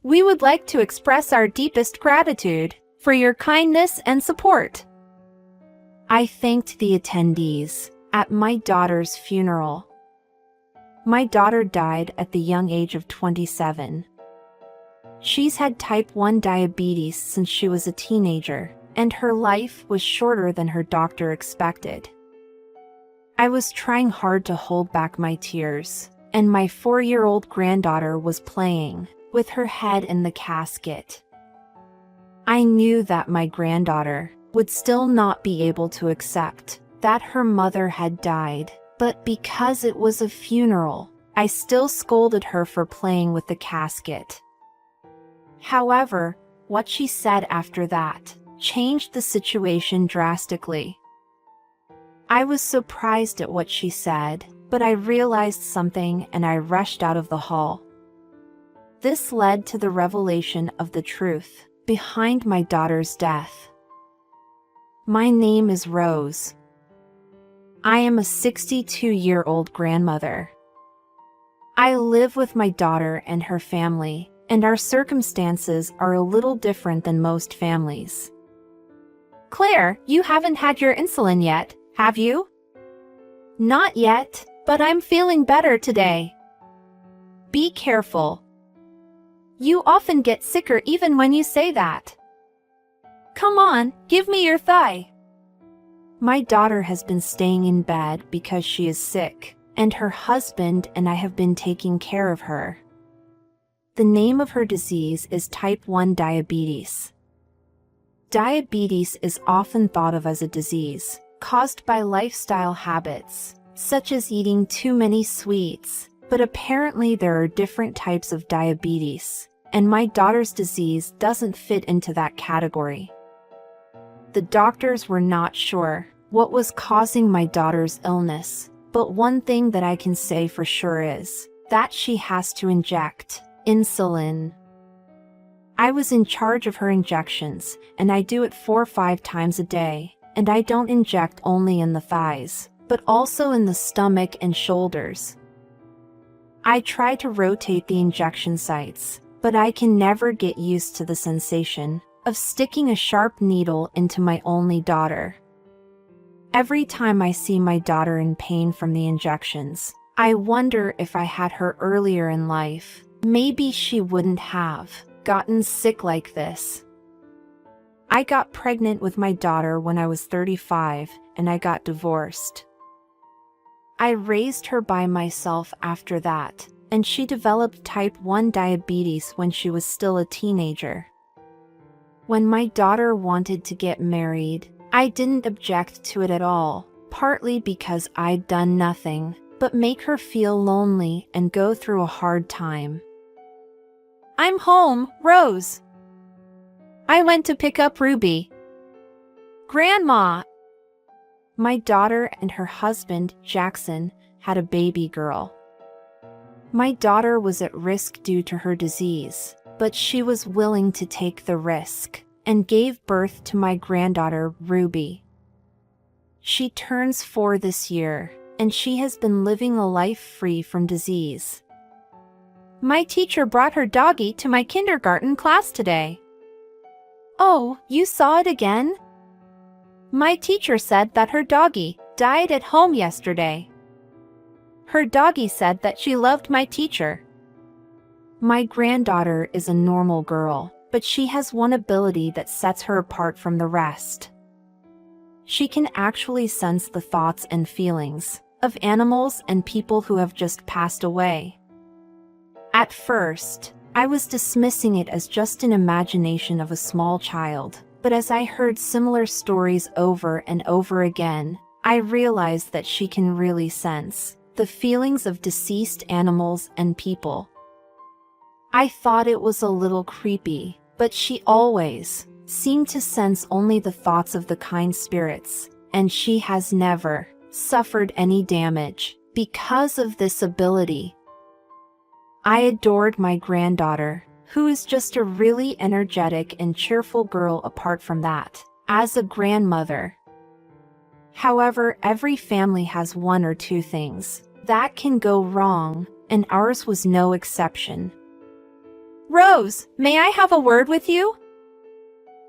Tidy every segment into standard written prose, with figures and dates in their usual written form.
We would like to express our deepest gratitude for your kindness and support. I thanked the attendees at my daughter's funeral. My daughter died at the young age of 27. She's had type 1 diabetes since she was a teenager, and her life was shorter than her doctor expected. I was trying hard to hold back my tears, and my 4-year-old granddaughter was playing with her head in the casket. I knew that my granddaughter would still not be able to accept that her mother had died, but because it was a funeral, I still scolded her for playing with the casket. However, what she said after that changed the situation drastically. I was surprised at what she said, but I realized something and I rushed out of the hall. This led to the revelation of the truth behind my daughter's death. My name is Rose. I am a 62-year-old grandmother. I live with my daughter and her family, and our circumstances are a little different than most families. Claire, you haven't had your insulin yet, have you? Not yet, but I'm feeling better today. Be careful. You often get sicker even when you say that. Come on, give me your thigh. My daughter has been staying in bed because she is sick, and her husband and I have been taking care of her. The name of her disease is type 1 diabetes. Diabetes is often thought of as a disease caused by lifestyle habits, such as eating too many sweets, but apparently there are different types of diabetes, and my daughter's disease doesn't fit into that category. The doctors were not sure what was causing my daughter's illness, but one thing that I can say for sure is that she has to inject insulin. I was in charge of her injections, and I do it 4 or 5 times a day, and I don't inject only in the thighs, but also in the stomach and shoulders. I try to rotate the injection sites, but I can never get used to the sensation of sticking a sharp needle into my only daughter. Every time I see my daughter in pain from the injections, I wonder if I had her earlier in life, maybe she wouldn't have gotten sick like this. I got pregnant with my daughter when I was 35, and I got divorced. I raised her by myself after that, and she developed type 1 diabetes when she was still a teenager. When my daughter wanted to get married, I didn't object to it at all, partly because I'd done nothing but make her feel lonely and go through a hard time. I'm home, Rose. I went to pick up Ruby. Grandma! My daughter and her husband, Jackson, had a baby girl. My daughter was at risk due to her disease, but she was willing to take the risk and gave birth to my granddaughter, Ruby. She turns 4 this year, and she has been living a life free from disease. My teacher brought her doggy to my kindergarten class today. Oh, you saw it again? My teacher said that her doggy died at home yesterday. Her doggy said that she loved my teacher. My granddaughter is a normal girl, but she has one ability that sets her apart from the rest. She can actually sense the thoughts and feelings of animals and people who have just passed away. At first, I was dismissing it as just an imagination of a small child, but as I heard similar stories over and over again, I realized that she can really sense the feelings of deceased animals and people. I thought it was a little creepy, but she always seemed to sense only the thoughts of the kind spirits, and she has never suffered any damage because of this ability. I adored my granddaughter, who is just a really energetic and cheerful girl apart from that, as a grandmother. However, every family has 1 or 2 things that can go wrong, and ours was no exception. Rose, may I have a word with you?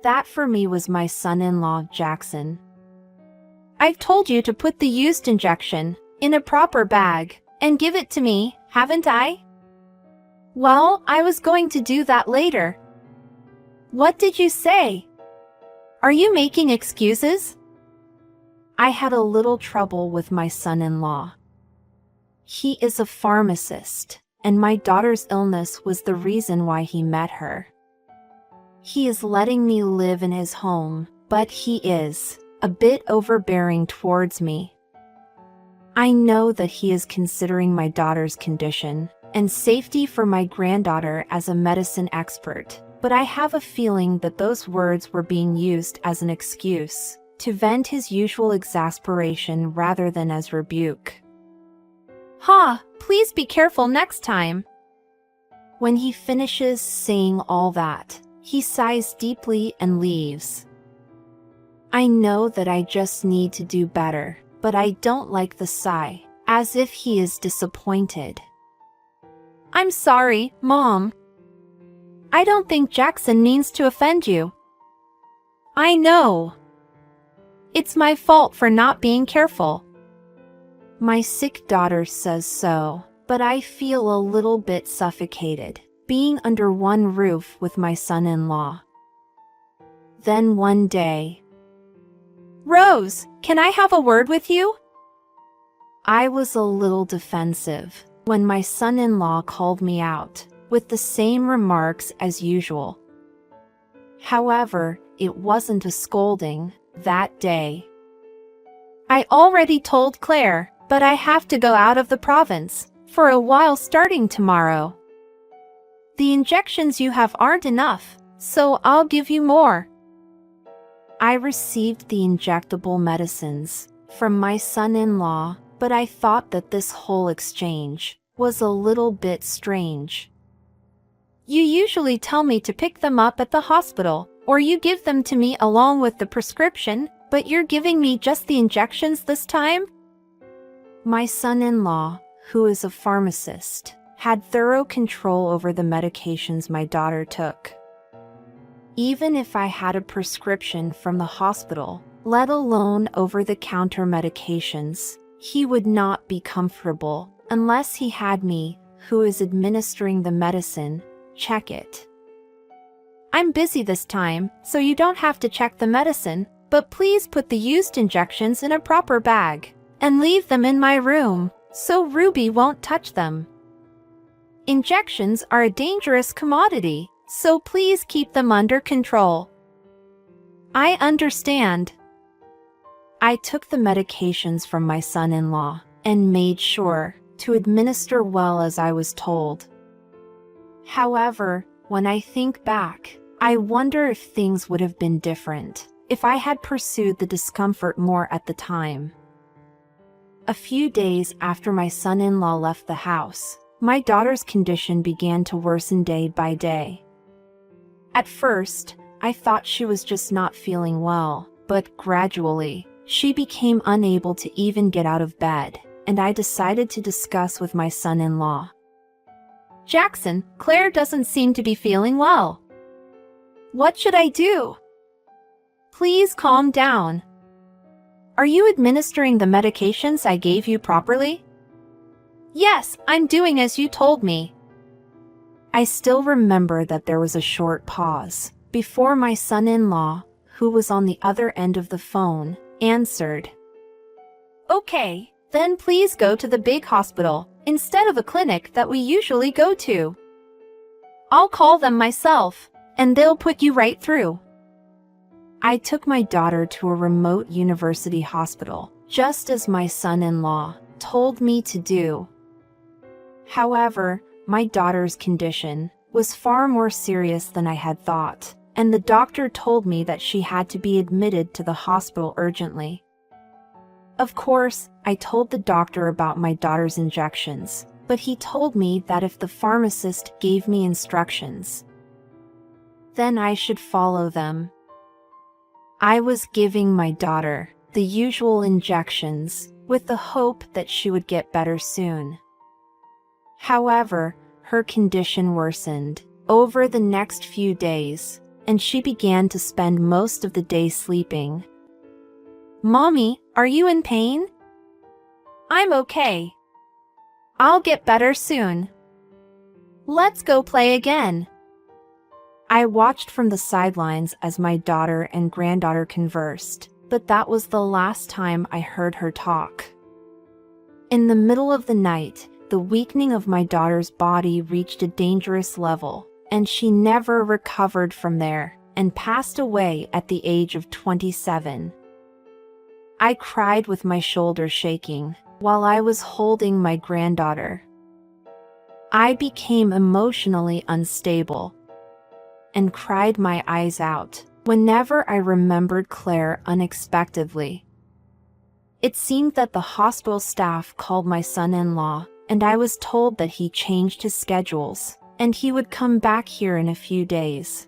That for me was my son-in-law, Jackson. I've told you to put the used injection in a proper bag and give it to me, haven't I? Well, I was going to do that later. What did you say? Are you making excuses? I had a little trouble with my son-in-law. He is a pharmacist, and my daughter's illness was the reason why he met her. He is letting me live in his home, but he is a bit overbearing towards me. I know that he is considering my daughter's condition and safety for my granddaughter as a medicine expert, but I have a feeling that those words were being used as an excuse to vent his usual exasperation rather than as rebuke. Please be careful next time. When he finishes saying all that, he sighs deeply and leaves. I know that I just need to do better, but I don't like the sigh, as if he is disappointed. I'm sorry, Mom. I don't think Jackson means to offend you. I know. It's my fault for not being careful. My sick daughter says so, but I feel a little bit suffocated, being under one roof with my son-in-law. Then one day, Rose, can I have a word with you? I was a little defensive when my son-in-law called me out with the same remarks as usual. However, it wasn't a scolding that day. I already told Claire, but I have to go out of the province for a while starting tomorrow. The injections you have aren't enough, so I'll give you more. I received the injectable medicines from my son-in-law, but I thought that this whole exchange was a little bit strange. You usually tell me to pick them up at the hospital, or you give them to me along with the prescription, but you're giving me just the injections this time? My son-in-law, who is a pharmacist, had thorough control over the medications my daughter took. Even if I had a prescription from the hospital, let alone over-the-counter medications, he would not be comfortable unless he had me, who is administering the medicine, check it. I'm busy this time, so you don't have to check the medicine, but please put the used injections in a proper bag and leave them in my room so Ruby won't touch them. Injections are a dangerous commodity, so please keep them under control. I understand. I took the medications from my son-in-law and made sure to administer well as I was told. However, when I think back, I wonder if things would have been different if I had pursued the discomfort more at the time. A few days after my son-in-law left the house, my daughter's condition began to worsen day by day. At first, I thought she was just not feeling well, but gradually, she became unable to even get out of bed, and I decided to discuss with my son-in-law. Jackson, Claire doesn't seem to be feeling well. What should I do? Please calm down. Are you administering the medications I gave you properly? Yes, I'm doing as you told me. I still remember that there was a short pause before my son-in-law, who was on the other end of the phone, answered. Okay, then please go to the big hospital instead of a clinic that we usually go to. I'll call them myself, and they'll put you right through. I took my daughter to a remote university hospital, just as my son-in-law told me to do. However, my daughter's condition was far more serious than I had thought, and the doctor told me that she had to be admitted to the hospital urgently. Of course, I told the doctor about my daughter's injections, but he told me that if the pharmacist gave me instructions, then I should follow them. I was giving my daughter the usual injections with the hope that she would get better soon. However, her condition worsened over the next few days, and she began to spend most of the day sleeping. "Mommy, are you in pain?" "I'm okay. I'll get better soon. Let's go play again." I watched from the sidelines as my daughter and granddaughter conversed, but that was the last time I heard her talk. In the middle of the night, the weakening of my daughter's body reached a dangerous level, and she never recovered from there and passed away at the age of 27. I cried with my shoulders shaking while I was holding my granddaughter. I became emotionally unstable and cried my eyes out whenever I remembered Claire unexpectedly. It seemed that the hospital staff called my son-in-law, and I was told that he changed his schedules and he would come back here in a few days.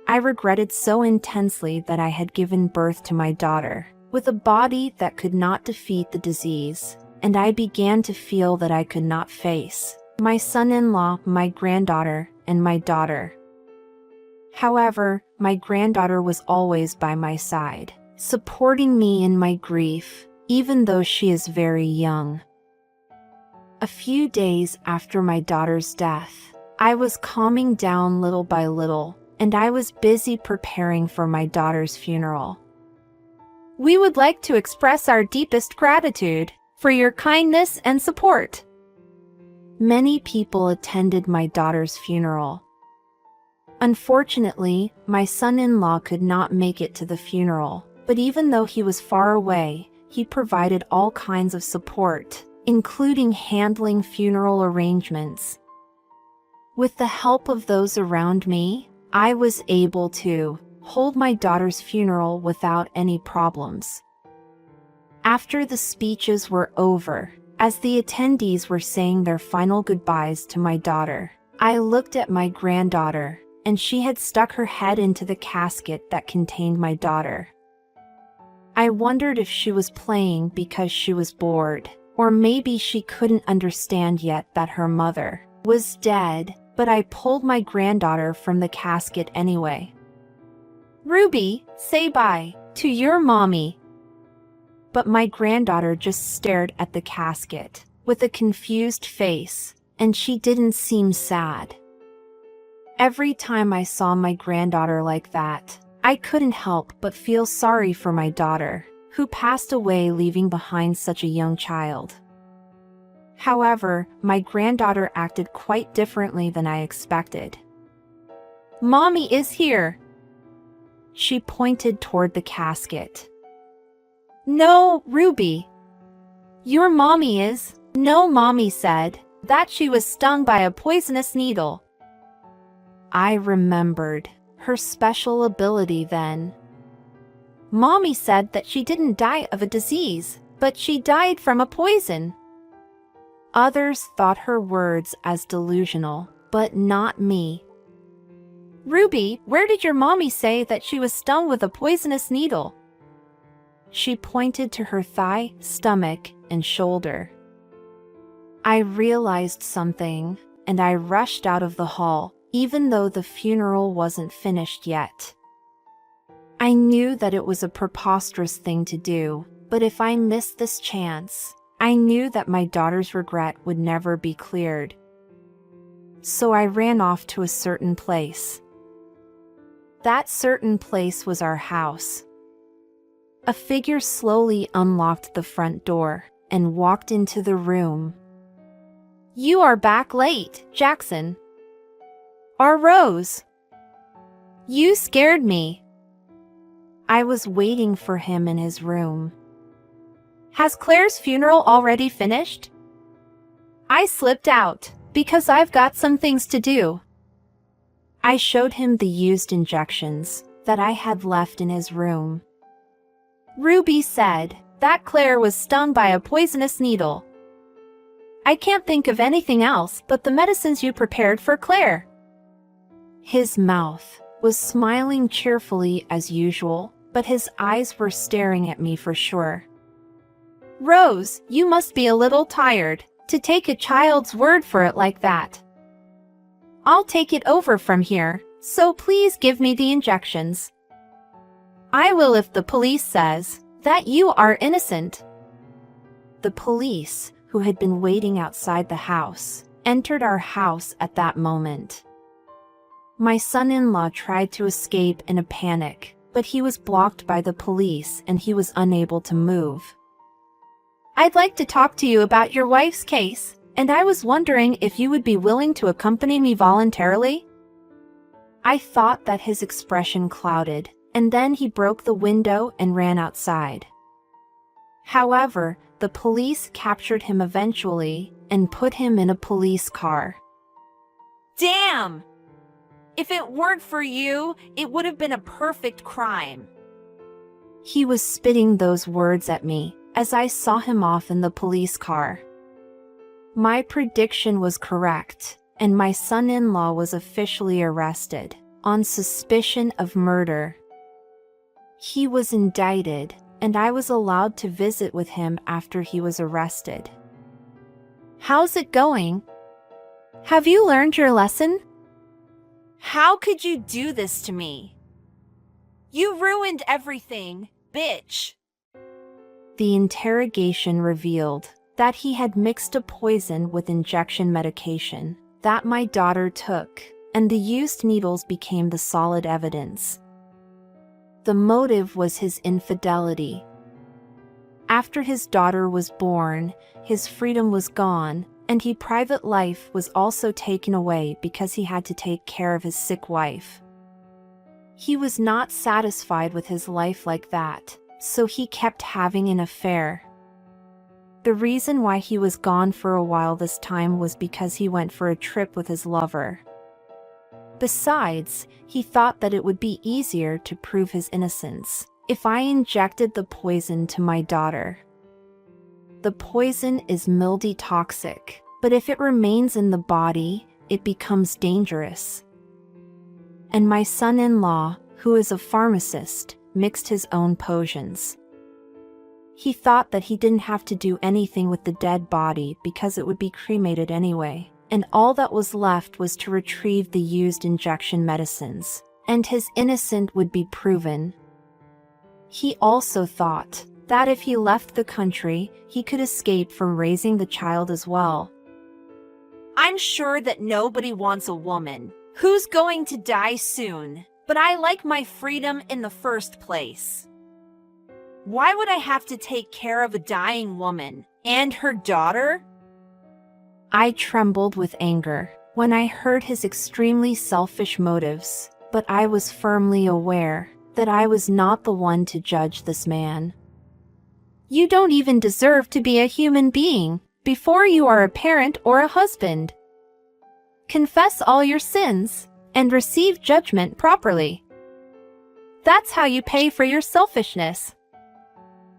I regretted so intensely that I had given birth to my daughter with a body that could not defeat the disease, and I began to feel that I could not face my son-in-law, my granddaughter, and my daughter. However, my granddaughter was always by my side, supporting me in my grief, even though she is very young. A few days after my daughter's death, I was calming down little by little, and I was busy preparing for my daughter's funeral. "We would like to express our deepest gratitude for your kindness and support." Many people attended my daughter's funeral. Unfortunately, my son-in-law could not make it to the funeral, but even though he was far away, he provided all kinds of support, including handling funeral arrangements. With the help of those around me, I was able to hold my daughter's funeral without any problems. After the speeches were over, as the attendees were saying their final goodbyes to my daughter, I looked at my granddaughter, and she had stuck her head into the casket that contained my daughter. I wondered if she was playing because she was bored, or maybe she couldn't understand yet that her mother was dead, but I pulled my granddaughter from the casket anyway. "Ruby, say bye to your mommy." But my granddaughter just stared at the casket with a confused face, and she didn't seem sad. Every time I saw my granddaughter like that, I couldn't help but feel sorry for my daughter, who passed away leaving behind such a young child. However, my granddaughter acted quite differently than I expected. "Mommy is here." She pointed toward the casket. "No, Ruby. Your mommy is." "No, Mommy said that she was stung by a poisonous needle." I remembered her special ability then. "Mommy said that she didn't die of a disease, but she died from a poison." Others thought her words as delusional, but not me. "Ruby, where did your mommy say that she was stung with a poisonous needle?" She pointed to her thigh, stomach, and shoulder. I realized something, and I rushed out of the hall, even though the funeral wasn't finished yet. I knew that it was a preposterous thing to do, but if I missed this chance, I knew that my daughter's regret would never be cleared. So I ran off to a certain place. That certain place was our house. A figure slowly unlocked the front door and walked into the room. "You are back late, Jackson." "Or Rose." "You scared me." I was waiting for him in his room. "Has Claire's funeral already finished?" "I slipped out because I've got some things to do." I showed him the used injections that I had left in his room. "Ruby said that Claire was stung by a poisonous needle. I can't think of anything else but the medicines you prepared for Claire." His mouth was smiling cheerfully as usual, but his eyes were staring at me for sure. "Rose, you must be a little tired to take a child's word for it like that." I'll take it over from here, so please give me the injections. I will if the police says that you are innocent." The police, who had been waiting outside the house, entered our house at that moment. My son-in-law tried to escape in a panic, but he was blocked by the police and he was unable to move. "I'd like to talk to you about your wife's case, and I was wondering if you would be willing to accompany me voluntarily?" I thought that his expression clouded, and then he broke the window and ran outside. However, the police captured him eventually and put him in a police car. Damn! If it weren't for you, it would have been a perfect crime. He was spitting those words at me as I saw him off in the police car. My prediction was correct, and my son-in-law was officially arrested on suspicion of murder. He was indicted, and I was allowed to visit with him after he was arrested. "How's it going? Have you learned your lesson?" How could you do this to me? You ruined everything, bitch. The interrogation revealed that he had mixed a poison with injection medication that my daughter took, and the used needles became the solid evidence. The motive was his infidelity. After his daughter was born, his freedom was gone, and his private life was also taken away because he had to take care of his sick wife. He was not satisfied with his life like that, so he kept having an affair. The reason why he was gone for a while this time was because he went for a trip with his lover. Besides, he thought that it would be easier to prove his innocence if I injected the poison to my daughter. The poison is mildew toxic, but if it remains in the body, it becomes dangerous. And my son-in-law, who is a pharmacist, mixed his own potions. He thought that he didn't have to do anything with the dead body because it would be cremated anyway, and all that was left was to retrieve the used injection medicines, and his innocence would be proven. He also thought that if he left the country, he could escape from raising the child as well. I'm sure that nobody wants a woman who's going to die soon, but I like my freedom in the first place. Why would I have to take care of a dying woman and her daughter? I trembled with anger when I heard his extremely selfish motives, but I was firmly aware that I was not the one to judge this man. You don't even deserve to be a human being before you are a parent or a husband. Confess all your sins and receive judgment properly. That's how you pay for your selfishness.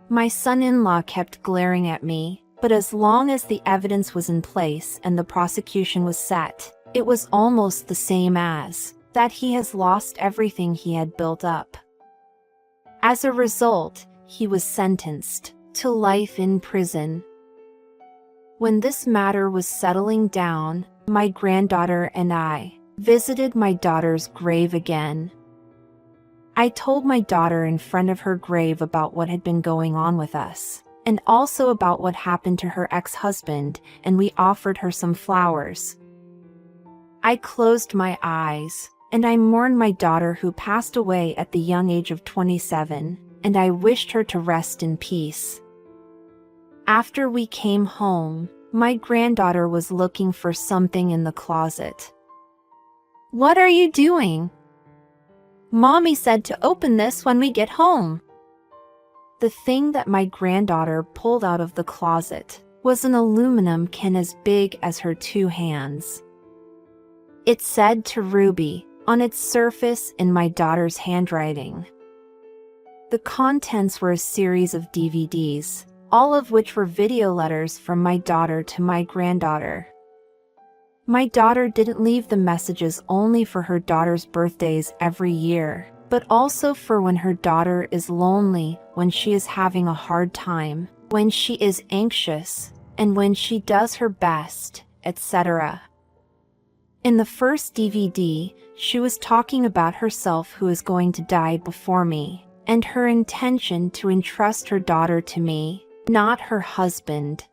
My son-in-law kept glaring at me, but as long as the evidence was in place and the prosecution was set, it was almost the same as that he has lost everything he had built up. As a result, he was sentenced to life in prison. When this matter was settling down, my granddaughter and I visited my daughter's grave again. I told my daughter in front of her grave about what had been going on with us, and also about what happened to her ex-husband, and we offered her some flowers. I closed my eyes, and I mourned my daughter who passed away at the young age of 27, and I wished her to rest in peace. After we came home, my granddaughter was looking for something in the closet. "What are you doing?" "Mommy said to open this when we get home." The thing that my granddaughter pulled out of the closet was an aluminum can as big as her two hands. It said to Ruby on its surface in my daughter's handwriting. The contents were a series of DVDs, all of which were video letters from my daughter to my granddaughter. My daughter didn't leave the messages only for her daughter's birthdays every year, but also for when her daughter is lonely, when she is having a hard time, when she is anxious, and when she does her best, etc. In the first DVD, she was talking about herself who is going to die before me, and her intention to entrust her daughter to me, not her husband.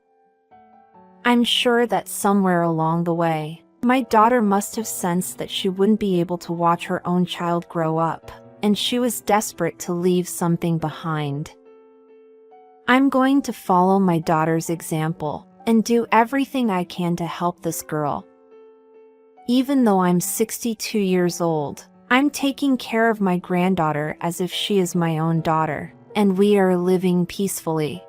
I'm sure that somewhere along the way, my daughter must have sensed that she wouldn't be able to watch her own child grow up, and she was desperate to leave something behind. I'm going to follow my daughter's example and do everything I can to help this girl. Even though I'm 62 years old, I'm taking care of my granddaughter as if she is my own daughter, and we are living peacefully.